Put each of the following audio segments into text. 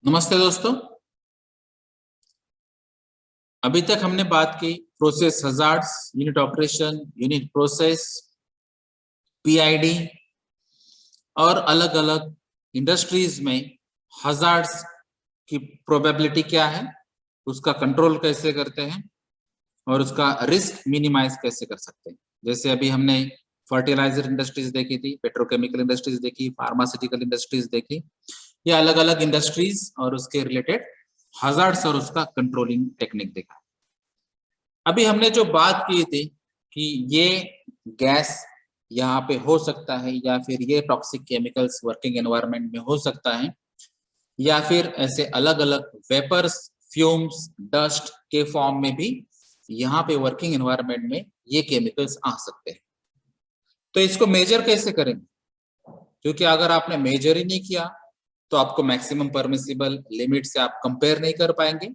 नमस्ते दोस्तों। अभी तक हमने बात की process hazards, unit operation, unit process, PID और अलग अलग इंडस्ट्रीज में हजार्ड्स की प्रोबेबिलिटी क्या है, उसका कंट्रोल कैसे करते हैं और उसका रिस्क मिनिमाइज कैसे कर सकते हैं। जैसे अभी हमने फर्टिलाइजर इंडस्ट्रीज देखी थी, पेट्रोकेमिकल इंडस्ट्रीज देखी, फार्मास्यूटिकल इंडस्ट्रीज देखी। ये अलग अलग इंडस्ट्रीज और उसके रिलेटेड हजार्ड्स और उसका कंट्रोलिंग टेक्निक देखा। अभी हमने जो बात की थी कि ये गैस यहाँ पे हो सकता है या फिर ये टॉक्सिक केमिकल्स वर्किंग एनवायरनमेंट में हो सकता है या फिर ऐसे अलग अलग वेपर्स, फ्यूम्स, डस्ट के फॉर्म में भी यहाँ पे वर्किंग एनवायरनमेंट में ये केमिकल्स आ सकते हैं। तो इसको मेजर कैसे करेंगे? क्योंकि अगर आपने मेजर ही नहीं किया तो आपको मैक्सिमम परमिसिबल लिमिट से आप कंपेयर नहीं कर पाएंगे,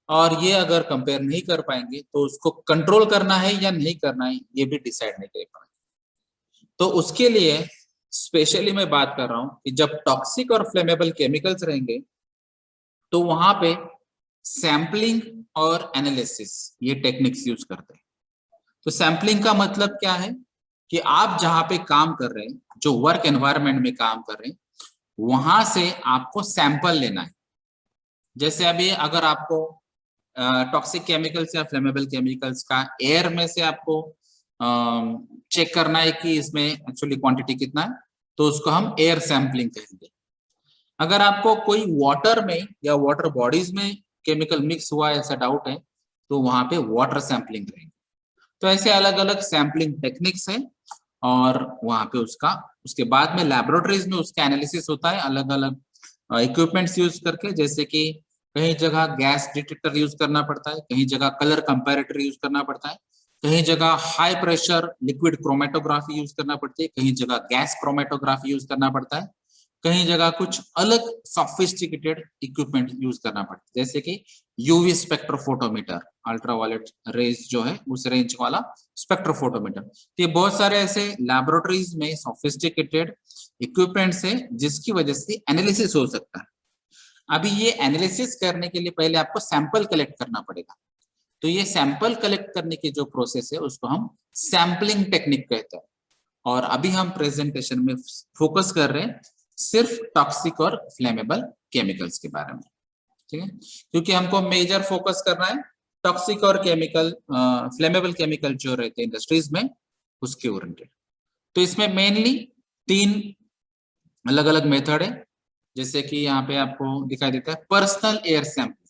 और ये अगर कंपेयर नहीं कर पाएंगे तो उसको कंट्रोल करना है या नहीं करना है ये भी डिसाइड नहीं कर पाएंगे। तो उसके लिए स्पेशली मैं बात कर रहा हूं कि जब टॉक्सिक और फ्लेमेबल केमिकल्स रहेंगे तो वहां पे सैंपलिंग और एनालिसिस ये टेक्निक्स यूज करते हैं। तो सैंपलिंग का मतलब क्या है कि आप जहां पे काम कर रहे हैं, जो वर्क एनवायरनमेंट में काम कर रहे हैं, वहां से आपको सैंपल लेना है। जैसे अभी अगर आपको टॉक्सिक केमिकल्स या फ्लेमेबल केमिकल्स का एयर में से आपको चेक करना है कि इसमें एक्चुअली क्वांटिटी कितना है, तो उसको हम एयर सैंपलिंग कहेंगे। अगर आपको कोई वाटर में या वाटर बॉडीज में केमिकल मिक्स हुआ ऐसा डाउट है तो वहां पे वाटर सैंपलिंग रहेंगे। तो ऐसे अलग अलग सैंपलिंग टेक्निक्स है और वहां पे उसके बाद में लैबोरेटरीज में उसका एनालिसिस होता है अलग अलग इक्विपमेंट्स यूज करके। जैसे कि कहीं जगह गैस डिटेक्टर यूज करना पड़ता है, कहीं जगह कलर कंपैरेटर यूज करना पड़ता है, कहीं जगह high pressure liquid chromatography use करना पड़ती है, कहीं जगह गैस क्रोमेटोग्राफी यूज करना पड़ता है, कहीं जगह कुछ अलग सोफिस्टिकेटेड इक्विपमेंट यूज करना पड़ता है, जैसे कि यूवी स्पेक्ट्रोफोटोमीटर, अल्ट्रावायलेट रेज जो है उस रेंज वाला स्पेक्ट्रोफोटोमीटर। ये बहुत सारे ऐसे लैबोरेटरीज में सोफिस्टिकेटेड इक्विपमेंट्स है जिसकी वजह से एनालिसिस हो सकता है। अभी ये एनालिसिस करने के लिए पहले आपको सैंपल कलेक्ट करना पड़ेगा। तो ये सैंपल कलेक्ट करने की जो प्रोसेस है उसको हम सैंपलिंग टेक्निक कहते हैं। और अभी हम प्रेजेंटेशन में फोकस कर रहे हैं सिर्फ टॉक्सिक और फ्लेमेबल केमिकल्स के बारे में, ठीक है? क्योंकि हमको मेजर फोकस करना है टॉक्सिक और केमिकल फ्लेमेबल केमिकल जो रहते हैं इंडस्ट्रीज में उसके ओरिएंटेड। तो इसमें मेनली 3 अलग अलग मेथड है। जैसे कि यहाँ पे आपको दिखाई देता है पर्सनल एयर सैंपलिंग।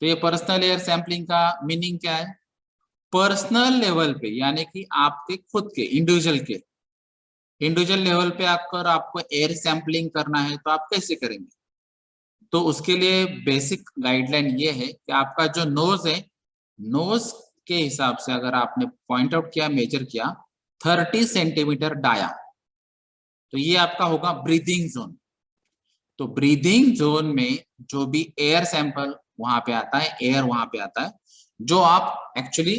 तो ये पर्सनल एयर सैंपलिंग का मीनिंग क्या है? पर्सनल लेवल पे, यानी कि आपके खुद के इंडिविजुअल लेवल पे अगर आपको एयर सैंपलिंग करना है तो आप कैसे करेंगे? तो उसके लिए बेसिक गाइडलाइन ये है कि आपका जो नोज है, नोज के हिसाब से अगर आपने पॉइंट आउट किया, मेजर किया 30 सेंटीमीटर डाया, तो ये आपका होगा ब्रीदिंग जोन। तो ब्रीदिंग जोन में जो भी एयर सैंपल वहां पे आता है, एयर वहां पे आता है, जो आप actually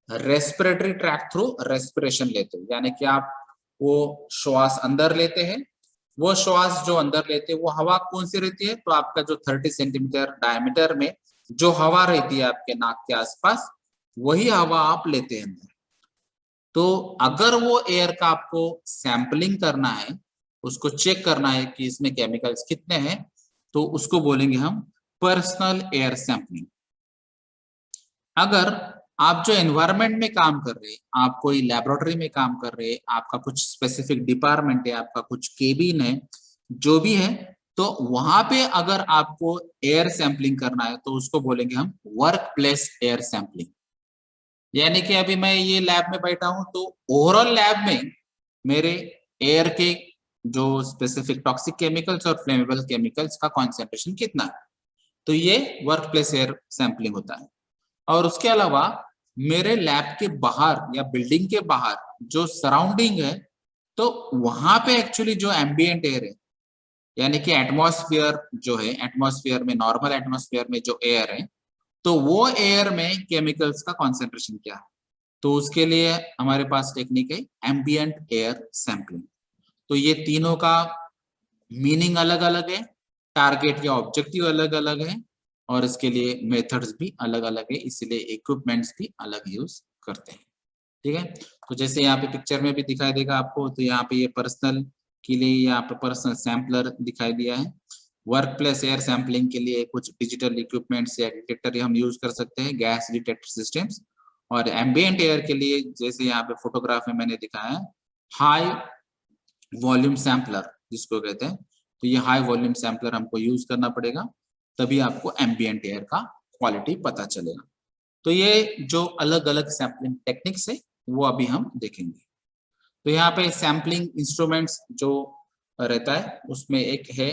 respiratory tract through respiration लेते हो, यानी कि आप वो श्वास अंदर लेते हैं। वो श्वास जो अंदर लेते हैं वो हवा कौन सी रहती है? तो आपका जो 30 सेंटीमीटर डायमीटर में जो हवा रहती है आपके नाक के आसपास, वही हवा आप लेते हैं अंदर। तो अगर वो एयर का आपको सैंपलिंग करना है, उसको चेक करना है कि इसमें केमिकल्स कितने हैं, तो उसको बोलेंगे हम पर्सनल एयर सैंपलिंग। अगर आप जो एनवायरनमेंट में काम कर रहे हैं, आप कोई लेबोरेटरी में काम कर रहे हैं, आपका कुछ स्पेसिफिक डिपार्टमेंट है, आपका कुछ केबिन है, जो भी है, तो वहां पे अगर आपको एयर सैंपलिंग करना है तो उसको बोलेंगे हम वर्क प्लेस एयर सैंपलिंग। यानी कि अभी मैं ये लैब में बैठा हूं तो ओवरऑल लैब में मेरे एयर के जो स्पेसिफिक टॉक्सिक केमिकल्स और फ्लेमेबल केमिकल्स का कॉन्सेंट्रेशन कितना है, तो ये वर्क प्लेस एयर सैंपलिंग होता है। और उसके अलावा मेरे लैब के बाहर या बिल्डिंग के बाहर जो सराउंडिंग है, तो वहां पे एक्चुअली जो एम्बियंट एयर है, यानी कि एटमॉस्फेयर जो है, एटमॉस्फेयर में, नॉर्मल एटमॉस्फेयर में जो एयर है, तो वो एयर में केमिकल्स का कॉन्सेंट्रेशन क्या है, तो उसके लिए हमारे पास टेक्निक है एम्बियंट एयर सैंपलिंग। तो ये तीनों का मीनिंग अलग अलग है, टारगेट या ऑब्जेक्टिव अलग अलग है और इसके लिए मेथड्स भी अलग अलग है, इसलिए इक्विपमेंट्स भी अलग यूज करते हैं। ठीक है, तो जैसे यहाँ पे पिक्चर में भी दिखाई देगा आपको, तो यहाँ पे ये पर्सनल के लिए यहाँ पे पर्सनल सैम्पलर दिखाई दिया है। वर्क प्लेस एयर सैम्पलिंग के लिए कुछ डिजिटल इक्विपमेंट्स या डिटेक्टर हम यूज कर सकते हैं, गैस डिटेक्टर सिस्टम्स। और एम्बिएंट एयर के लिए जैसे यहाँ पे फोटोग्राफ में मैंने दिखाया है, हाई वॉल्यूम सैम्पलर जिसको कहते हैं, तो ये हाई वॉल्यूम सैम्पलर हमको यूज करना पड़ेगा, तभी आपको एम्बिएंट एयर का क्वालिटी पता चलेगा। तो ये जो अलग अलग सैम्पलिंग टेक्निक्स है वो अभी हम देखेंगे। तो यहाँ पे सैम्पलिंग इंस्ट्रूमेंट्स जो रहता है उसमें एक है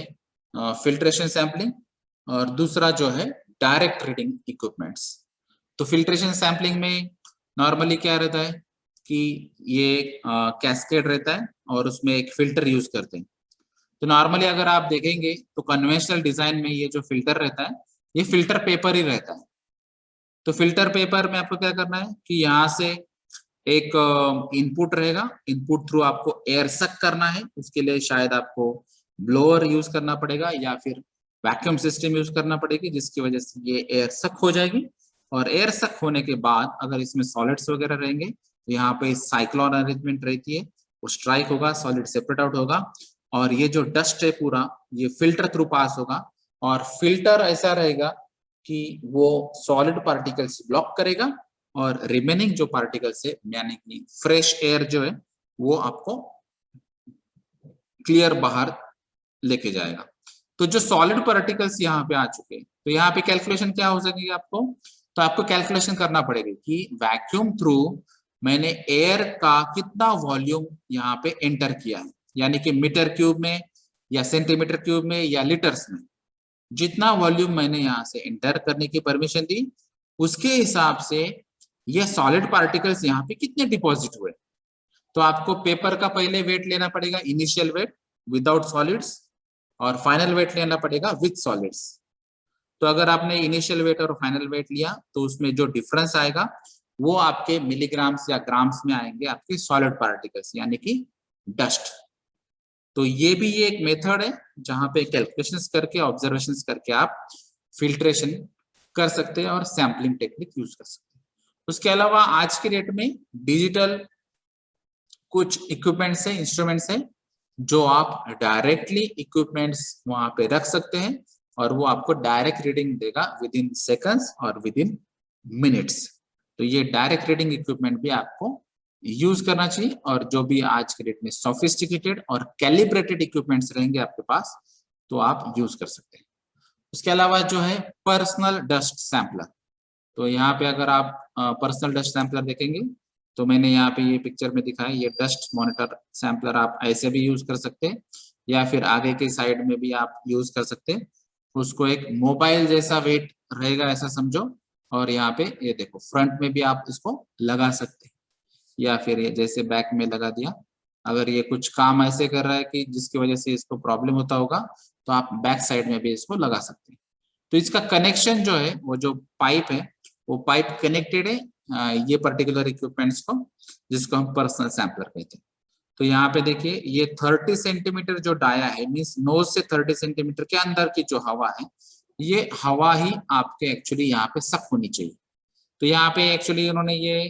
फिल्ट्रेशन सैम्पलिंग और दूसरा जो है डायरेक्ट रीडिंग इक्विपमेंट्स। तो फिल्ट्रेशन सैम्पलिंग में नॉर्मली क्या रहता है कि ये कैस्केड रहता है और उसमें एक फिल्टर यूज करते हैं। तो नॉर्मली अगर आप देखेंगे तो कन्वेंशनल डिजाइन में ये जो फिल्टर रहता है ये फिल्टर पेपर ही रहता है। तो फिल्टर पेपर में आपको क्या करना है कि यहाँ से एक इनपुट रहेगा, इनपुट थ्रू आपको एयर सक करना है, उसके लिए शायद आपको ब्लोअर यूज करना पड़ेगा या फिर वैक्यूम सिस्टम यूज करना पड़ेगी, जिसकी वजह से ये एयर सक हो जाएगी। और एयर सक होने के बाद अगर इसमें सॉलिड्स वगैरह रहेंगे तो यहाँ पे साइक्लोन अरेंजमेंट रहती है, वो स्ट्राइक होगा, सॉलिड सेपरेट आउट होगा और ये जो डस्ट है पूरा ये फिल्टर थ्रू पास होगा। और फिल्टर ऐसा रहेगा कि वो सॉलिड पार्टिकल्स ब्लॉक करेगा और रिमेनिंग जो पार्टिकल्स है यानी कि फ्रेश एयर जो है वो आपको क्लियर बाहर लेके जाएगा। तो जो सॉलिड पार्टिकल्स यहाँ पे आ चुके हैं तो यहाँ पे कैलकुलेशन क्या हो सकेगी आपको, तो आपको कैलकुलेशन करना पड़ेगा कि वैक्यूम थ्रू मैंने एयर का कितना वॉल्यूम यहाँ पे एंटर किया है, यानी कि मीटर क्यूब में या सेंटीमीटर क्यूब में या लीटर्स में, जितना वॉल्यूम मैंने यहाँ से एंटर करने की परमिशन दी उसके हिसाब से ये सॉलिड पार्टिकल्स यहाँ पे कितने डिपॉजिट हुए। तो आपको पेपर का पहले वेट लेना पड़ेगा, इनिशियल वेट विदाउट सॉलिड्स, और फाइनल वेट लेना पड़ेगा विद सॉलिड्स। तो अगर आपने इनिशियल वेट और फाइनल वेट लिया तो उसमें जो डिफरेंस आएगा वो आपके मिलीग्राम्स या ग्राम्स में आएंगे आपके सॉलिड पार्टिकल्स यानी कि डस्ट। तो ये भी ये एक मेथड है जहां पे कैलकुलेशंस करके ऑब्जर्वेशंस करके आप फिल्ट्रेशन कर सकते हैं और सैम्पलिंग टेक्निक यूज कर सकते हैं। उसके अलावा आज के डेट में डिजिटल कुछ इक्विपमेंट्स है, इंस्ट्रूमेंट्स है जो आप डायरेक्टली इक्विपमेंट्स वहां पे रख सकते हैं और वो आपको डायरेक्ट रीडिंग देगा विद इन सेकंड्स और विद इन मिनट्स। तो ये डायरेक्ट रीडिंग इक्विपमेंट भी आपको यूज करना चाहिए और जो भी आज के डेट में सोफिस्टिकेटेड और कैलिब्रेटेड इक्विपमेंट्स रहेंगे आपके पास तो आप यूज कर सकते हैं। उसके अलावा जो है पर्सनल डस्ट सैंपलर, तो यहाँ पे अगर आप पर्सनल डस्ट सैंपलर देखेंगे तो मैंने यहाँ पे ये पिक्चर में दिखाया, ये डस्ट मॉनिटर सैंपलर आप ऐसे भी यूज कर सकते हैं या फिर आगे के साइड में भी आप यूज कर सकते हैं। उसको एक मोबाइल जैसा वेट रहेगा ऐसा समझो, और यहाँ पे ये देखो फ्रंट में भी आप इसको लगा सकते हैं या फिर ये जैसे बैक में लगा दिया। अगर ये कुछ काम ऐसे कर रहा है कि जिसकी वजह से इसको प्रॉब्लम होता होगा तो आप बैक साइड में भी इसको लगा सकते हैं। तो इसका कनेक्शन जो है वो जो पाइप है वो पाइप कनेक्टेड है ये पर्टिकुलर इक्विपमेंट्स को, जिसको हम पर्सनल सैंपलर कहते हैं। तो यहाँ पे देखिए ये 30 सेंटीमीटर जो डाया है मीन्स नोज से 30 सेंटीमीटर के अंदर की जो हवा है ये हवा ही आपके एक्चुअली यहाँ पे सक होनी चाहिए। तो यहाँ पे एक्चुअली उन्होंने ये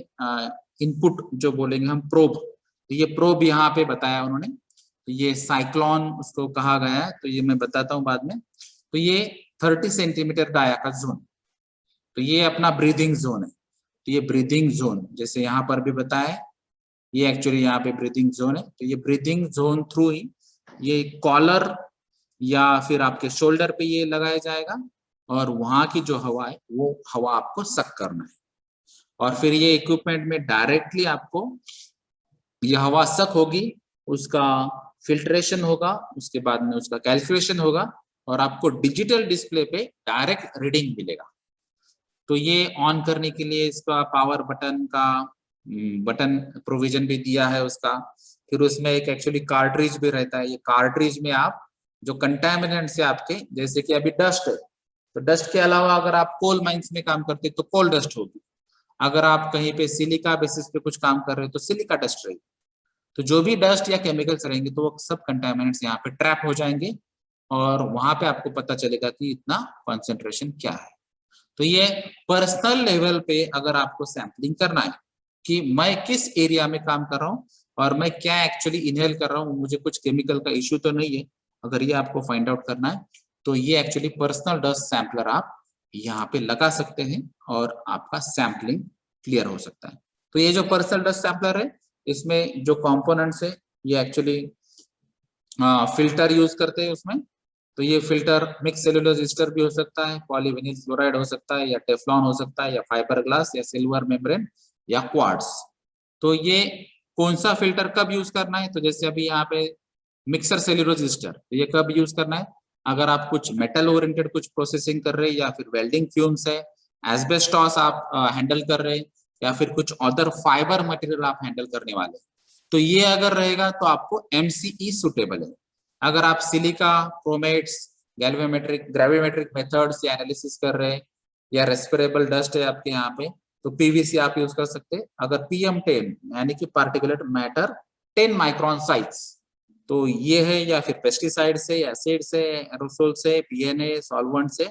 इनपुट जो बोलेंगे हम प्रोब, तो ये प्रोब यहाँ पे बताया उन्होंने, तो ये साइक्लोन उसको कहा गया है, तो ये मैं बताता हूँ बाद में। तो ये 30 सेंटीमीटर डाया का जोन, तो ये अपना ब्रीदिंग जोन है। तो ये ब्रीदिंग जोन जैसे यहाँ पर भी बताया ये एक्चुअली यहाँ पे ब्रीदिंग जोन है। तो ये ब्रीदिंग जोन थ्रू ही ये कॉलर या फिर आपके शोल्डर पे ये लगाया जाएगा और वहां की जो हवा है वो हवा आपको सक करना है और फिर ये इक्विपमेंट में डायरेक्टली आपको ये हवा सक होगी, उसका फिल्ट्रेशन होगा, उसके बाद में उसका कैलकुलेशन होगा और आपको डिजिटल डिस्प्ले पे डायरेक्ट रीडिंग मिलेगा। तो ये ऑन करने के लिए इसका पावर बटन का बटन प्रोविजन भी दिया है उसका। फिर उसमें एक एक्चुअली कार्ट्रिज भी रहता है, ये कार्ट्रिज में आप जो कंटेमिनेंट से आपके जैसे कि अभी डस्ट है तो डस्ट के अलावा अगर आप कोल माइंस में काम करते तो कोल डस्ट होगी, अगर आप कहीं पे सिलिका बेसिस पे कुछ काम कर रहे हो तो सिलिका डस्ट रहेगी। तो जो भी डस्ट या केमिकल्स रहेंगे तो वो सब कंटेमिनेंट्स यहाँ पे ट्रैप हो जाएंगे और वहां पे आपको पता चलेगा कि इतना कॉन्सेंट्रेशन क्या है। तो ये पर्सनल लेवल पे अगर आपको सैंपलिंग करना है कि मैं किस एरिया में काम कर रहा हूँ और मैं क्या एक्चुअली इनहेल कर रहा हूँ, मुझे कुछ केमिकल का इश्यू तो नहीं है, अगर ये आपको फाइंड आउट करना है तो ये एक्चुअली पर्सनल डस्ट सैंपलर आप यहाँ पे लगा सकते हैं और आपका सैंपलिंग क्लियर हो सकता है। तो ये जो पर्सनल डस्ट सैंपलर है, इसमें जो कंपोनेंट्स है ये एक्चुअली फिल्टर यूज करते हैं उसमें। तो ये फिल्टर मिक्स सेलुलोज ईस्टर भी हो सकता है, पॉलीविनिल क्लोराइड हो सकता है, या टेफ्लॉन हो सकता है, या फाइबर ग्लास, या सिल्वर मेम्ब्रेन, या क्वार्ट्ज। तो ये कौन सा फिल्टर कब यूज करना है, तो जैसे अभी यहाँ पे मिक्सर सेल्यूलोज ईस्टर, तो ये कब यूज करना है, अगर आप कुछ मेटल ओरिएंटेड कुछ प्रोसेसिंग कर रहे हैं, या फिर वेल्डिंग फ्यूम्स है, एस्बेस्टॉस आप हैंडल कर रहे हैं, या फिर कुछ अदर फाइबर मटेरियल आप हैंडल करने वाले, तो ये अगर रहेगा तो आपको एमसीई सुटेबल है। अगर आप सिलिका, क्रोमेट्स, गैल्वेमेट्रिक, ग्रेविमेट्रिक मेथड्स या एनालिसिस कर रहे हैं, या रेस्पिरेबल डस्ट है आपके यहाँ पे, तो पीवीसी आप यूज कर सकते हैं। अगर PM10 यानी कि पार्टिकुलेट मैटर 10 माइक्रोन साइज, तो ये है, या फिर पेस्टिसाइड से, एसिड से, एरोसोल से, पीएनए, सॉल्वेंट से,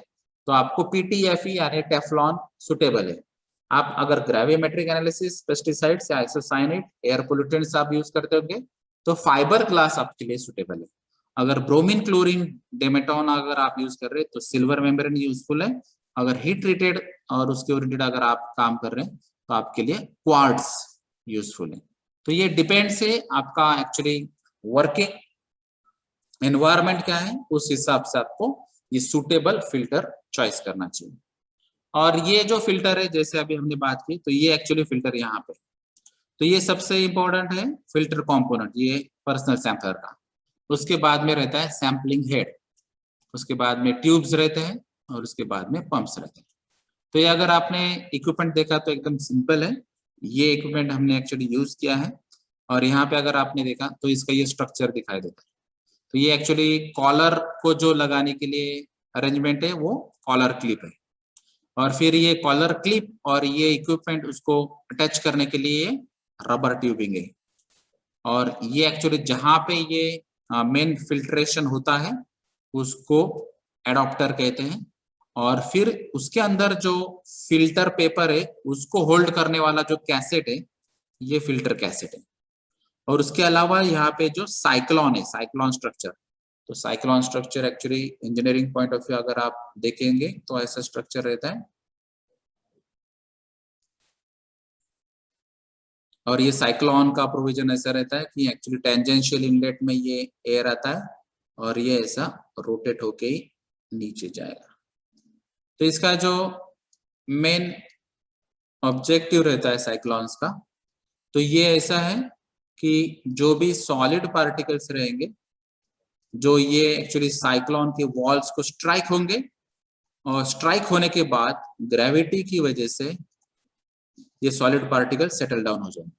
तो आपको पीटीएफई यानी टेफ्लॉन सुटेबल है। आप अगर ग्रेविमेट्रिक एनालिसिस, पेस्टिसाइड्स या आइसोसाइनेट, एयर पोल्यूटेंट्स आप यूज करते होंगे, तो फाइबर ग्लास आपके लिए सुटेबल है। अगर ब्रोमीन, क्लोरीन, डेमेटोन अगर आप यूज कर रहे हैं तो सिल्वर मेम्ब्रेन यूजफुल है। अगर हीट ट्रीटेड और उसके ओरिएंटेड अगर आप काम कर रहे हैं तो आपके लिए क्वार्ट्ज यूजफुल है। तो ये डिपेंड से आपका एक्चुअली वर्किंग एनवायरनमेंट क्या है, उस हिसाब से आपको ये सूटेबल फिल्टर चॉइस करना चाहिए। और ये जो फिल्टर है, जैसे अभी हमने बात की, तो ये एक्चुअली फिल्टर यहाँ पे, तो ये सबसे इंपॉर्टेंट है फिल्टर कंपोनेंट, ये पर्सनल सैंपलर का। उसके बाद में रहता है सैंपलिंग हेड, उसके बाद में ट्यूब्स रहते हैं, और उसके बाद में पंप्स रहते हैं। तो ये अगर आपने इक्विपमेंट देखा तो एकदम सिंपल है, ये इक्विपमेंट हमने एक्चुअली यूज किया है। और यहाँ पे अगर आपने देखा तो इसका ये स्ट्रक्चर दिखाई देता है। तो ये एक्चुअली कॉलर को जो लगाने के लिए अरेंजमेंट है वो कॉलर क्लिप है, और फिर ये कॉलर क्लिप और ये इक्विपमेंट उसको अटैच करने के लिए रबर ट्यूबिंग है। और ये एक्चुअली जहां पे ये मेन फिल्ट्रेशन होता है उसको एडॉप्टर कहते हैं, और फिर उसके अंदर जो फिल्टर पेपर है उसको होल्ड करने वाला जो कैसेट है ये फिल्टर कैसेट है। और उसके अलावा यहाँ पे जो साइक्लोन है, साइक्लोन स्ट्रक्चर, तो cyclone structure actually engineering point of view अगर आप देखेंगे तो ऐसा स्ट्रक्चर रहता है। और ये साइक्लोन का प्रोविजन ऐसा रहता है कि एक्चुअली टेंजेंशियल इनलेट में ये एयर आता है और ये ऐसा रोटेट होके ही नीचे जाएगा। तो इसका जो मेन ऑब्जेक्टिव रहता है साइक्लोन्स का, तो ये ऐसा है कि जो भी सॉलिड पार्टिकल्स रहेंगे, जो ये एक्चुअली साइक्लोन के वॉल्स को स्ट्राइक होंगे, और स्ट्राइक होने के बाद ग्रेविटी की वजह से ये सॉलिड पार्टिकल सेटल डाउन हो जाएंगे,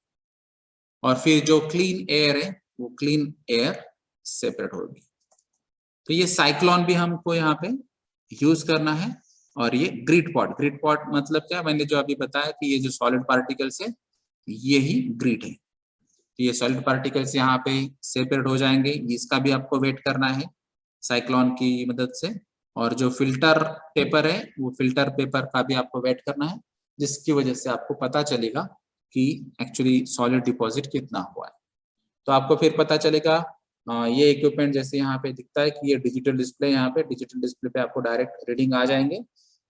और फिर जो क्लीन एयर है वो क्लीन एयर सेपरेट होगी। तो ये साइक्लोन भी हमको यहाँ पे यूज करना है। और ये ग्रिड पॉट मतलब क्या, मैंने जो अभी बताया कि ये जो सॉलिड पार्टिकल्स है ये ही ग्रिड है। तो ये सॉलिड पार्टिकल्स यहाँ पे सेपरेट हो जाएंगे, इसका भी आपको वेट करना है साइक्लोन की मदद से। और जो फिल्टर पेपर है वो फिल्टर पेपर का भी आपको वेट करना है, जिसकी वजह से आपको पता चलेगा कि एक्चुअली सॉलिड डिपॉजिट कितना हुआ है। तो आपको फिर पता चलेगा। ये इक्विपमेंट जैसे यहाँ पे दिखता है कि ये डिजिटल डिस्प्ले, यहाँ पे डिजिटल डिस्प्ले पे आपको डायरेक्ट रीडिंग आ जाएंगे।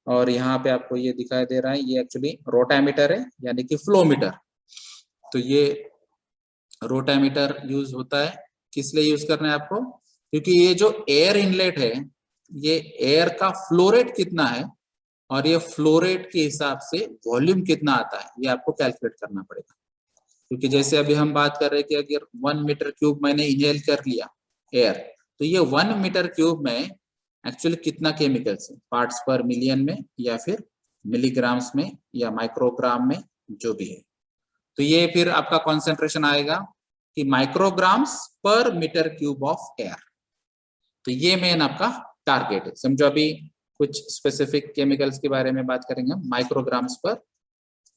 और यहाँ पे आपको ये दिखाई दे रहा है, ये एक्चुअली रोटामीटर है यानी कि फ्लो मीटर। तो ये रोटामीटर यूज होता है, किस लिए यूज करना है आपको, क्योंकि ये जो एयर इनलेट है ये एयर का फ्लो रेट कितना है, और ये फ्लो रेट के हिसाब से वॉल्यूम कितना आता है ये आपको कैलकुलेट करना पड़ेगा। क्योंकि जैसे अभी हम बात कर रहे हैं कि अगर 1 मीटर क्यूब मैंने इनहेल कर लिया एयर, तो ये 1 मीटर क्यूब में एक्चुअली कितना केमिकल्स है, पार्ट्स पर मिलियन में, या फिर मिलीग्राम्स में, या माइक्रोग्राम में, जो भी है। तो ये फिर आपका कॉन्सेंट्रेशन आएगा कि माइक्रोग्राम्स पर मीटर क्यूब ऑफ एयर। तो ये मेन आपका टारगेट है। समझो अभी कुछ स्पेसिफिक केमिकल्स के बारे में बात करेंगे हम, माइक्रोग्राम्स पर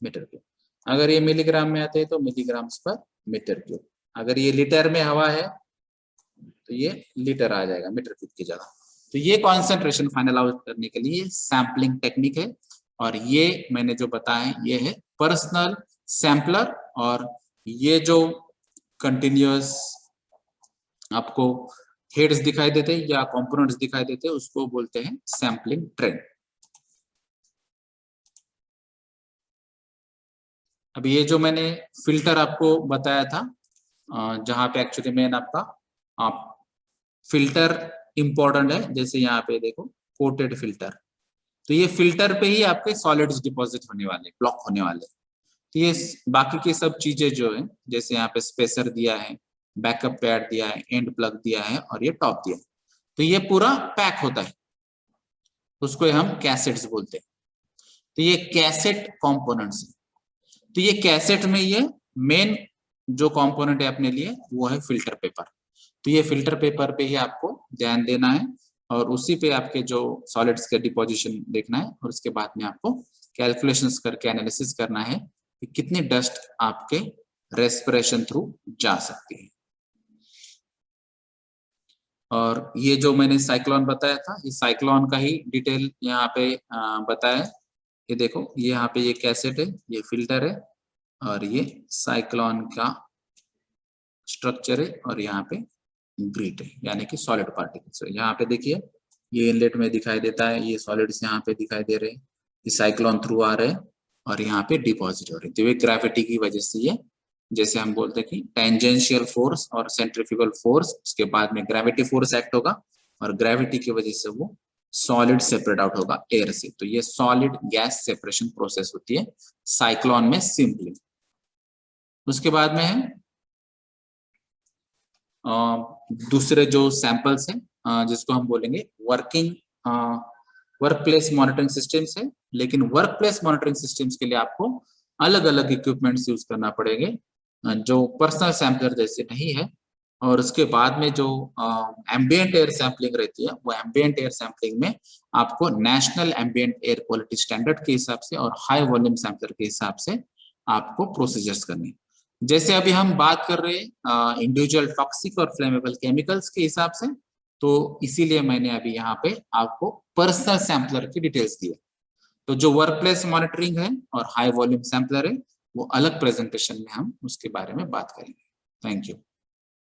मीटर क्यूब। अगर ये मिलीग्राम में आते हैं तो मिलीग्राम्स पर मीटर क्यूब। अगर ये लीटर में हवा है तो ये लीटर आ जाएगा मीटर क्यूब की जगह। तो ये कॉन्सेंट्रेशन फाइनल आउट करने के लिए सैम्पलिंग टेक्निक है, और ये मैंने जो बताया ये है पर्सनल सैम्पलर, और ये जो कंटिन्यूअस आपको हेड्स दिखाई देते हैं या कंपोनेंट्स दिखाई देते हैं उसको बोलते हैं सैम्पलिंग ट्रेन। अब ये जो मैंने फिल्टर आपको बताया था, जहां पे एक्चुअली मेन आपका आप फिल्टर इंपॉर्टेंट है, जैसे यहाँ पे देखो कोटेड फिल्टर, तो ये फिल्टर पे ही आपके सॉलिड्स डिपॉजिट होने वाले, ब्लॉक होने वाले। तो ये बाकी की सब चीजें जो है, जैसे यहाँ पे स्पेसर दिया है, बैकअप पैड दिया है, एंड प्लग दिया है और ये टॉप दिया है, तो ये पूरा पैक होता है, उसको हम कैसेट्स बोलते हैं। तो ये कैसेट कंपोनेंट्स है। तो ये कैसेट में ये मेन जो कंपोनेंट है अपने लिए वो है फिल्टर पेपर। तो ये फिल्टर पेपर पे ही आपको ध्यान देना है, और उसी पे आपके जो सॉलिड्स के डिपोजिशन देखना है, और उसके बाद में आपको कैलकुलेशंस करके एनालिसिस करना है कि कितनी डस्ट आपके रेस्पिरेशन थ्रू जा सकती है। और ये जो मैंने साइक्लोन बताया था, ये साइक्लोन का ही डिटेल यहाँ पे बताया। ये देखो ये यहाँ पे ये कैसेट है, ये फिल्टर है, और ये साइक्लोन का स्ट्रक्चर है, और यहाँ पे ग्रिट है यानी कि सॉलिड पार्टिकल्स है। यहाँ पे देखिए ये इनलेट में दिखाई देता है, ये सॉलिड्स यहाँ पे दिखाई दे रहे हैं, ये साइक्लोन थ्रू आ रहे हैं और यहाँ पे डिपॉजिट हो रहे हैं। तो ये ग्रेविटी की वजह से ये, जैसे हम बोलते हैं कि टेंजेंशियल फोर्स और सेंट्रीफ्यूगल फोर्स, उसके बाद में ग्रेविटी फोर्स एक्ट होगा, और ग्रेविटी की वजह से वो सॉलिड सेपरेट आउट होगा एयर से। तो ये सॉलिड गैस सेपरेशन प्रोसेस होती है साइक्लोन में सिंपली। उसके बाद में है दूसरे जो सैंपल्स हैं जिसको हम बोलेंगे working work place monitoring systems है। लेकिन वर्क प्लेस मॉनिटरिंग सिस्टम्स के लिए आपको अलग अलग इक्विपमेंट्स यूज करना पड़ेंगे जो पर्सनल सैंपलर जैसे नहीं है। और उसके बाद में जो एम्बिएंट एयर सैंपलिंग रहती है, वो एम्बिएंट एयर सैंपलिंग में आपको national ambient air quality standard के हिसाब से और हाई वॉल्यूम सैंपलर के हिसाब से आपको प्रोसीजर्स करनी। जैसे अभी हम बात कर रहे हैं इंडिविजुअल टॉक्सिक और फ्लेमेबल केमिकल्स के हिसाब से, तो इसीलिए मैंने अभी यहाँ पे आपको पर्सनल सैंपलर की डिटेल्स दी है। तो जो वर्क प्लेस मॉनिटरिंग है और हाई वॉल्यूम सैंपलर है वो अलग प्रेजेंटेशन में हम उसके बारे में बात करेंगे। Thank you.